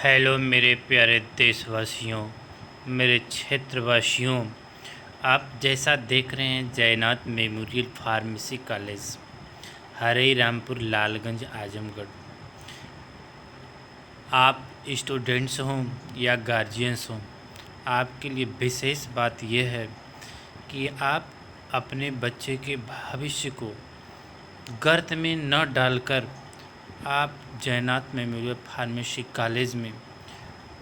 Hello मेरे प्यारे देशवासियों, मेरे क्षेत्रवासियों। आप जैसा देख रहे हैं जयनाथ मेमोरियल फार्मेसी कॉलेज, हरे रामपुर, लालगंज, आजमगढ़। आप स्टूडेंट्स हों या गार्जियंस हों, आपके लिए विशेष बात यह है कि आप अपने बच्चे के भविष्य को गर्त में न डालकर आप जयनाथ मेमोरियल फार्मेसी कॉलेज में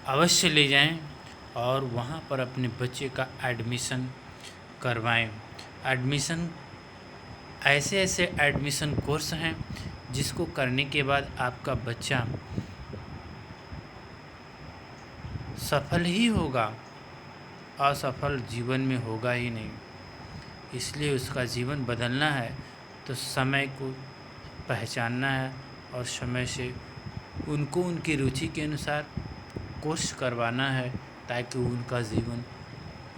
अवश्य ले जाएं और वहां पर अपने बच्चे का एडमिशन करवाएं। एडमिशन ऐसे ऐसे एडमिशन कोर्स हैं जिसको करने के बाद आपका बच्चा सफल ही होगा, असफल जीवन में होगा ही नहीं। इसलिए उसका जीवन बदलना है तो समय को पहचानना है और समय से उनको उनकी रुचि के अनुसार कोर्स करवाना है ताकि उनका जीवन,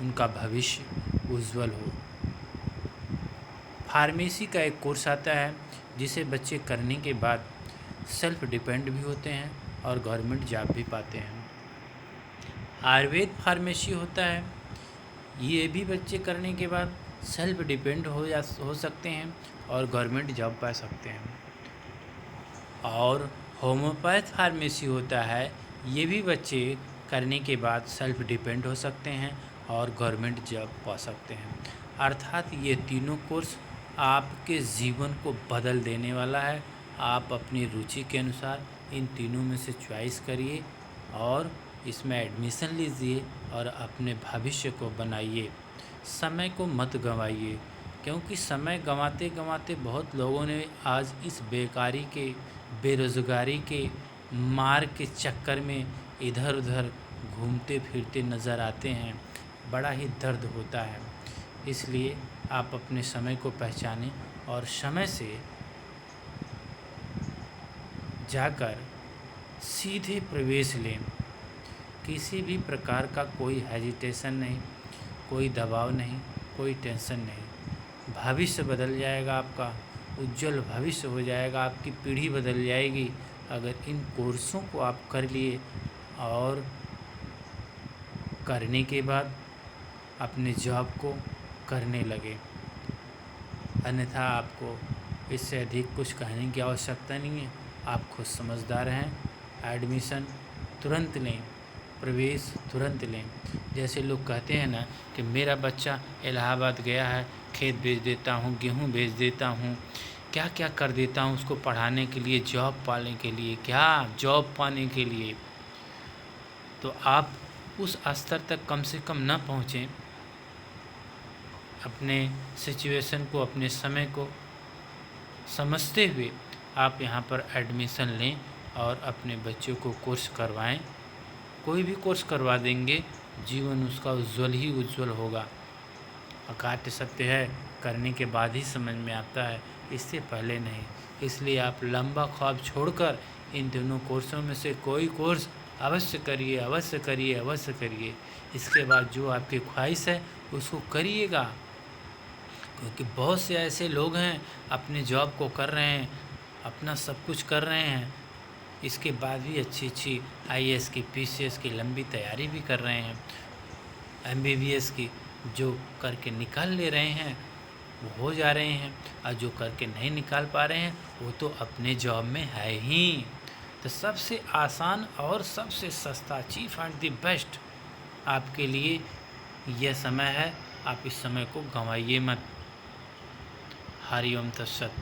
उनका भविष्य उज्जवल हो। फार्मेसी का एक कोर्स आता है जिसे बच्चे करने के बाद सेल्फ डिपेंड भी होते हैं और गवर्नमेंट जॉब भी पाते हैं। आयुर्वेद फार्मेसी होता है, ये भी बच्चे करने के बाद सेल्फ डिपेंड हो सकते हैं और गवर्नमेंट जॉब पा सकते हैं। और होम्योपैथ फार्मेसी होता है, ये भी बच्चे करने के बाद सेल्फ डिपेंड हो सकते हैं और गवर्नमेंट जॉब पा सकते हैं। अर्थात ये तीनों कोर्स आपके जीवन को बदल देने वाला है। आप अपनी रुचि के अनुसार इन तीनों में से चॉइस करिए और इसमें एडमिशन लीजिए और अपने भविष्य को बनाइए। समय को मत गंवाइए, क्योंकि समय गंवाते गंवाते बहुत लोगों ने आज इस बेकारी के, बेरोज़गारी के मार के चक्कर में इधर उधर घूमते फिरते नज़र आते हैं। बड़ा ही दर्द होता है। इसलिए आप अपने समय को पहचानें और समय से जाकर सीधे प्रवेश लें। किसी भी प्रकार का कोई हेजिटेशन नहीं, कोई दबाव नहीं, कोई टेंशन नहीं। भविष्य बदल जाएगा, आपका उज्जवल भविष्य हो जाएगा, आपकी पीढ़ी बदल जाएगी अगर इन कोर्सों को आप कर लिए और करने के बाद अपने जॉब को करने लगे। अन्यथा आपको इससे अधिक कुछ कहने की आवश्यकता नहीं है। आप खुद समझदार हैं। एडमिशन तुरंत लें, प्रवेश तुरंत लें। जैसे लोग कहते हैं ना कि मेरा बच्चा इलाहाबाद गया है, खेत बेच देता हूँ, गेहूँ बेच देता हूँ, क्या क्या कर देता हूँ उसको पढ़ाने के लिए, जॉब पाने के लिए, क्या जॉब पाने के लिए। तो आप उस स्तर तक कम से कम न पहुँचें। अपने सिचुएशन को, अपने समय को समझते हुए आप यहाँ पर एडमिशन लें और अपने बच्चों को कोर्स करवाएं। कोई भी कोर्स करवा देंगे, जीवन उसका उज्जवल ही उज्जवल होगा। अकाट्य सत्य है, करने के बाद ही समझ में आता है, इससे पहले नहीं। इसलिए आप लंबा ख्वाब छोड़कर इन दोनों कोर्सों में से कोई कोर्स अवश्य करिए, अवश्य करिए, अवश्य करिए। इसके बाद जो आपकी ख्वाहिश है उसको करिएगा, क्योंकि बहुत से ऐसे लोग हैं अपने जॉब को कर रहे हैं, अपना सब कुछ कर रहे हैं, इसके बाद भी अच्छी अच्छी आईएएस की, पीसीएस की लंबी तैयारी भी कर रहे हैं, एमबीबीएस की जो करके निकाल ले रहे हैं वो हो जा रहे हैं, और जो करके नहीं निकाल पा रहे हैं वो तो अपने जॉब में है ही। तो सबसे आसान और सबसे सस्ता, चीफ एंड द बेस्ट आपके लिए यह समय है। आप इस समय को गंवाइए मत। हरि ओम तत्सत।